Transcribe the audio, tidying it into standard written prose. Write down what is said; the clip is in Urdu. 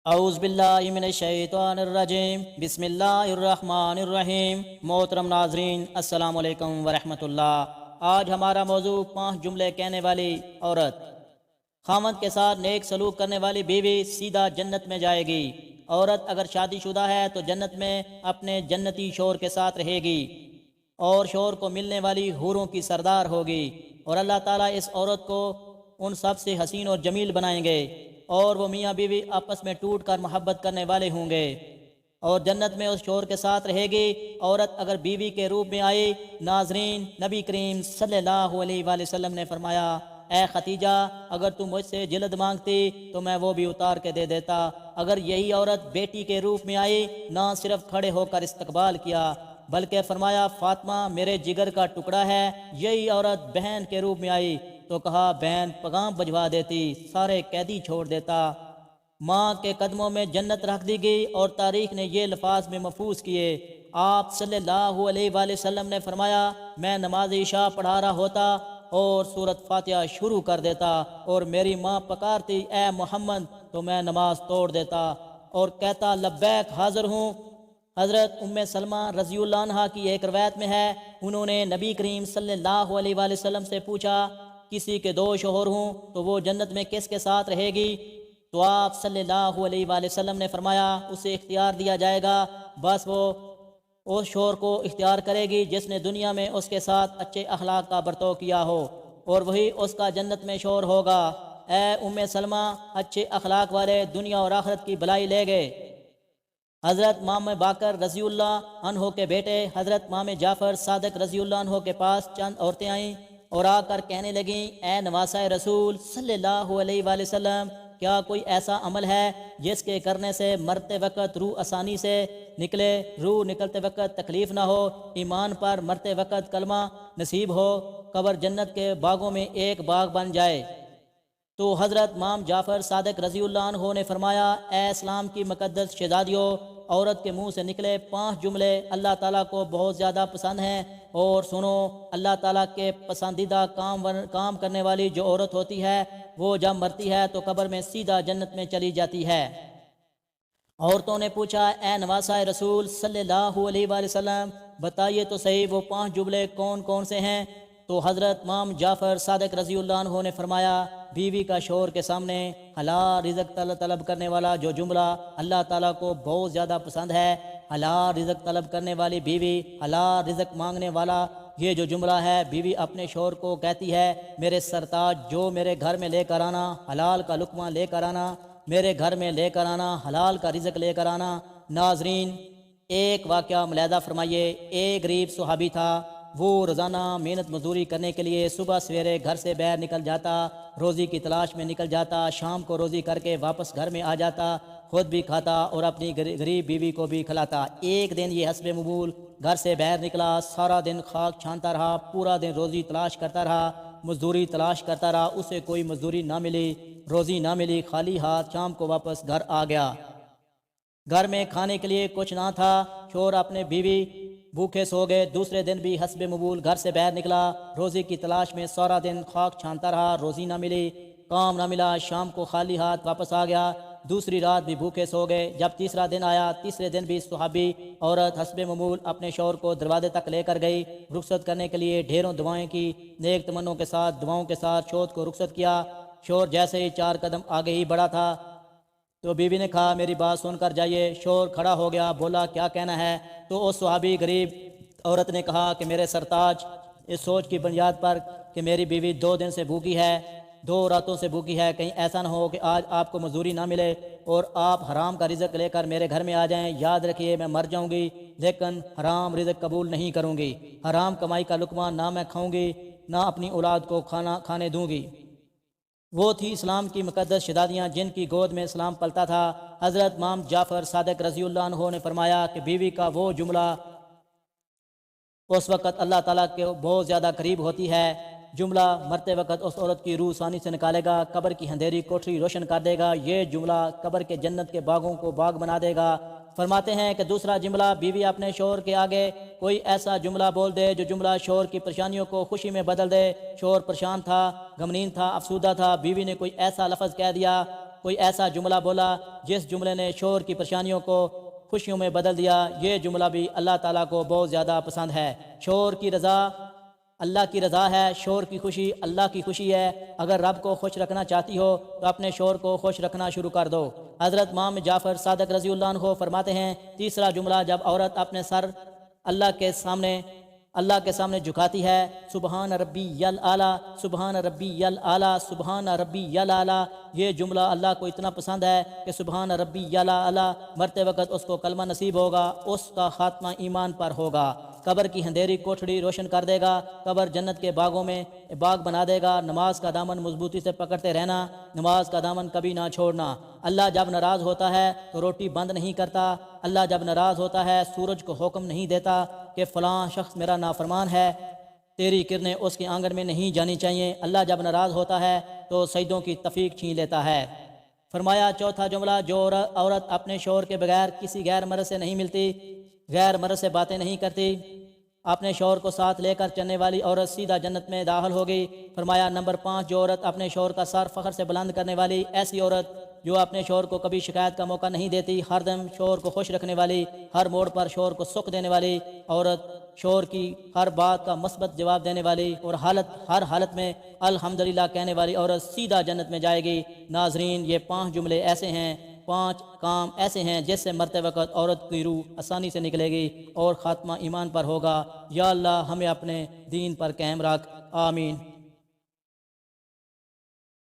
اعوذ باللہ من الشیطان الرجیم بسم اللہ الرحمن الرحیم۔ محترم ناظرین، السلام علیکم ورحمۃ اللہ۔ آج ہمارا موضوع 5 جملے کہنے والی عورت۔ خاوند کے ساتھ نیک سلوک کرنے والی بیوی سیدھا جنت میں جائے گی۔ عورت اگر شادی شدہ ہے تو جنت میں اپنے جنتی شوہر کے ساتھ رہے گی اور شوہر کو ملنے والی حوروں کی سردار ہوگی، اور اللہ تعالیٰ اس عورت کو ان سب سے حسین اور جمیل بنائیں گے، اور وہ میاں بیوی آپس میں ٹوٹ کر محبت کرنے والے ہوں گے اور جنت میں اس شوہر کے ساتھ رہے گی۔ عورت اگر بیوی کے روپ میں آئی، ناظرین، نبی کریم صلی اللہ علیہ وآلہ وسلم نے فرمایا، اے ختیجہ، اگر تم مجھ سے جلد مانگتی تو میں وہ بھی اتار کے دے دیتا۔ اگر یہی عورت بیٹی کے روپ میں آئی، نہ صرف کھڑے ہو کر استقبال کیا بلکہ فرمایا، فاطمہ میرے جگر کا ٹکڑا ہے۔ یہی عورت بہن کے روپ میں آئی تو کہا، بہن پیغام بھجوا دیتی، سارے قیدی چھوڑ دیتا۔ ماں کے قدموں میں جنت رکھ دی گئی، اور تاریخ نے یہ الفاظ میں محفوظ کیے۔ آپ صلی اللہ علیہ وآلہ وسلم نے فرمایا، میں نماز عشاء پڑھا رہا ہوتا اور سورۃ فاتحہ شروع کر دیتا، اور میری ماں پکارتی، اے محمد، تو میں نماز توڑ دیتا اور کہتا، لبیک، حاضر ہوں۔ حضرت ام سلمہ رضی اللہ عنہا کی ایک روایت میں ہے، انہوں نے نبی کریم صلی اللہ علیہ وآلہ وسلم سے پوچھا، کسی کے 2 شوہر ہوں تو وہ جنت میں کس کے ساتھ رہے گی؟ تو آپ صلی اللہ علیہ وآلہ وسلم نے فرمایا، اسے اختیار دیا جائے گا، بس وہ اس شوہر کو اختیار کرے گی جس نے دنیا میں اس کے ساتھ اچھے اخلاق کا برتاؤ کیا ہو، اور وہی اس کا جنت میں شوہر ہوگا۔ اے ام سلمہ، اچھے اخلاق والے دنیا اور آخرت کی بھلائی لے گئے۔ حضرت امام باقر رضی اللہ عنہ کے بیٹے حضرت امام جعفر صادق رضی اللہ عنہ کے پاس چند عورتیں آئیں اور آ کر کہنے لگیں، اے نواسۂ رسول صلی اللہ علیہ وآلہ وسلم، کیا کوئی ایسا عمل ہے جس کے کرنے سے مرتے وقت روح آسانی سے نکلے، روح نکلتے وقت تکلیف نہ ہو، ایمان پر مرتے وقت کلمہ نصیب ہو، قبر جنت کے باغوں میں ایک باغ بن جائے؟ تو حضرت امام جعفر صادق رضی اللہ عنہ نے فرمایا، اے اسلام کی مقدس شہزادیوں، عورت کے منہ سے نکلے 5 جملے اللہ تعالیٰ کو بہت زیادہ پسند ہیں، اور سنو، اللہ تعالیٰ کے پسندیدہ کام کرنے والی جو عورت ہوتی ہے، وہ جب مرتی ہے تو قبر میں سیدھا جنت میں چلی جاتی ہے۔ عورتوں نے پوچھا، اے نواسۂ رسول صلی اللہ علیہ وآلہ وسلم، بتائیے تو صحیح وہ 5 جملے کون کون سے ہیں؟ تو حضرت امام جعفر صادق رضی اللہ عنہ نے فرمایا، بیوی کا شوہر کے سامنے حلال رزق طلب کرنے والا جو جملہ اللہ تعالیٰ کو بہت زیادہ پسند ہے، حلال رزق طلب کرنے والی بیوی، حلال رزق مانگنے والا یہ جو جملہ ہے، بیوی اپنے شوہر کو کہتی ہے، میرے سرتاج، جو میرے گھر میں لے کر آنا، حلال کا لقمہ لے کر آنا، میرے گھر میں لے کر آنا، حلال کا رزق لے کر آنا۔ ناظرین، ایک واقعہ ملاحظہ فرمائیے، ایک غریب صحابی تھا، وہ روزانہ محنت مزدوری کرنے کے لیے صبح سویرے گھر سے باہر نکل جاتا، روزی کی تلاش میں نکل جاتا، شام کو روزی کر کے واپس گھر میں آ جاتا، خود بھی کھاتا اور اپنی غریب بیوی کو بھی کھلاتا۔ ایک دن یہ حسب معمول گھر سے باہر نکلا، سارا دن خاک چھانتا رہا، پورا دن روزی تلاش کرتا رہا، مزدوری تلاش کرتا رہا، اسے کوئی مزدوری نہ ملی، روزی نہ ملی، خالی ہاتھ شام کو واپس گھر آ گیا۔ گھر میں کھانے کے لیے کچھ نہ تھا، شوہر اپنے بیوی بھوکے سو گئے۔ دوسرے دن بھی حسب معمول گھر سے باہر نکلا، روزی کی تلاش میں سارا دن خاک چھانتا رہا، روزی نہ ملی، کام نہ ملا، شام کو خالی ہاتھ واپس آ گیا۔ دوسری رات بھی بھوکے سو گئے۔ جب تیسرا دن آیا، تیسرے دن بھی صحابی عورت حسب معمول اپنے شوہر کو دروازے تک لے کر گئی، رخصت کرنے کے لیے ڈھیروں دعائیں کی، نیک تمنوں کے ساتھ دعاؤں کے ساتھ شوہر کو رخصت کیا۔ شوہر جیسے ہی 4 قدم آگے ہی بڑھا تھا تو بیوی نے کہا، میری بات سن کر جائیے۔ شوہر کھڑا ہو گیا، بولا، کیا کہنا ہے؟ تو اس صحابی غریب عورت نے کہا کہ میرے سرتاج، اس سوچ کی بنیاد پر کہ میری بیوی 2 دن سے بھوکی ہے، 2 راتوں سے بھوکی ہے، کہیں ایسا نہ ہو کہ آج آپ کو مزدوری نہ ملے اور آپ حرام کا رزق لے کر میرے گھر میں آ جائیں۔ یاد رکھیے، میں مر جاؤں گی لیکن حرام رزق قبول نہیں کروں گی، حرام کمائی کا لقمہ نہ میں کھاؤں گی، نہ اپنی اولاد کو کھانے دوں گی۔ وہ تھی اسلام کی مقدس شہزادیاں جن کی گود میں اسلام پلتا تھا۔ حضرت امام جعفر صادق رضی اللہ عنہ نے فرمایا کہ بیوی کا وہ جملہ اس وقت اللہ تعالیٰ کے بہت زیادہ قریب ہوتی ہے۔ جملہ مرتے وقت اس عورت کی روح آسانی سے نکالے گا، قبر کی اندھیری کوٹری روشن کر دے گا، یہ جملہ قبر کے جنت کے باغوں کو باغ بنا دے گا۔ فرماتے ہیں کہ دوسرا جملہ، بیوی اپنے شوہر کے آگے کوئی ایسا جملہ بول دے جو جملہ شوہر کی پریشانیوں کو خوشی میں بدل دے۔ شوہر پریشان تھا، غمگین تھا، افسردہ تھا، بیوی نے کوئی ایسا لفظ کہہ دیا کوئی ایسا جملہ بولا جس جملے نے شوہر کی پریشانیوں کو خوشیوں میں بدل دیا، یہ جملہ بھی اللہ تعالیٰ کو بہت زیادہ پسند ہے۔ شوہر کی رضا اللہ کی رضا ہے، شوہر کی خوشی اللہ کی خوشی ہے۔ اگر رب کو خوش رکھنا چاہتی ہو تو اپنے شوہر کو خوش رکھنا شروع کر دو۔ حضرت امام جعفر صادق رضی اللہ عنہ فرماتے ہیں، تیسرا جملہ جب عورت اپنے سر اللہ کے سامنے جھکاتی ہے، سبحان ربی الاعلیٰ، سبحان ربی الاعلیٰ، سبحان ربی الاعلیٰ، یہ جملہ اللہ کو اتنا پسند ہے کہ سبحان ربی الاعلیٰ مرتے وقت اس کو کلمہ نصیب ہوگا، اس کا خاتمہ ایمان پر ہوگا، قبر کی اندھیری کوٹھڑی روشن کر دے گا، قبر جنت کے باغوں میں باغ بنا دے گا۔ نماز کا دامن مضبوطی سے پکڑتے رہنا، نماز کا دامن کبھی نہ چھوڑنا۔ اللہ جب ناراض ہوتا ہے تو روٹی بند نہیں کرتا، اللہ جب ناراض ہوتا ہے سورج کو حکم نہیں دیتا کہ فلاں شخص میرا نافرمان ہے، تیری کرنیں اس کے آنگن میں نہیں جانی چاہیے۔ اللہ جب ناراض ہوتا ہے تو سجدوں کی توفیق چھین لیتا ہے۔ فرمایا چوتھا جملہ، جو عورت اپنے شوہر کے بغیر کسی غیر مرد سے نہیں ملتی، غیر مرد سے باتیں نہیں کرتی، اپنے شوہر کو ساتھ لے کر چلنے والی عورت سیدھا جنت میں داخل ہوگی۔ فرمایا نمبر 5، جو عورت اپنے شوہر کا سر فخر سے بلند کرنے والی، ایسی عورت جو اپنے شوہر کو کبھی شکایت کا موقع نہیں دیتی، ہر دم شوہر کو خوش رکھنے والی، ہر موڑ پر شوہر کو سکھ دینے والی عورت، شوہر کی ہر بات کا مثبت جواب دینے والی اور ہر حالت میں الحمدللہ کہنے والی عورت سیدھا جنت میں جائے گی۔ ناظرین، یہ 5 جملے ایسے ہیں، 5 کام ایسے ہیں جس سے مرتے وقت عورت کی روح آسانی سے نکلے گی اور خاتمہ ایمان پر ہوگا۔ یا اللہ ہمیں اپنے دین پر قائم رکھ، آمین۔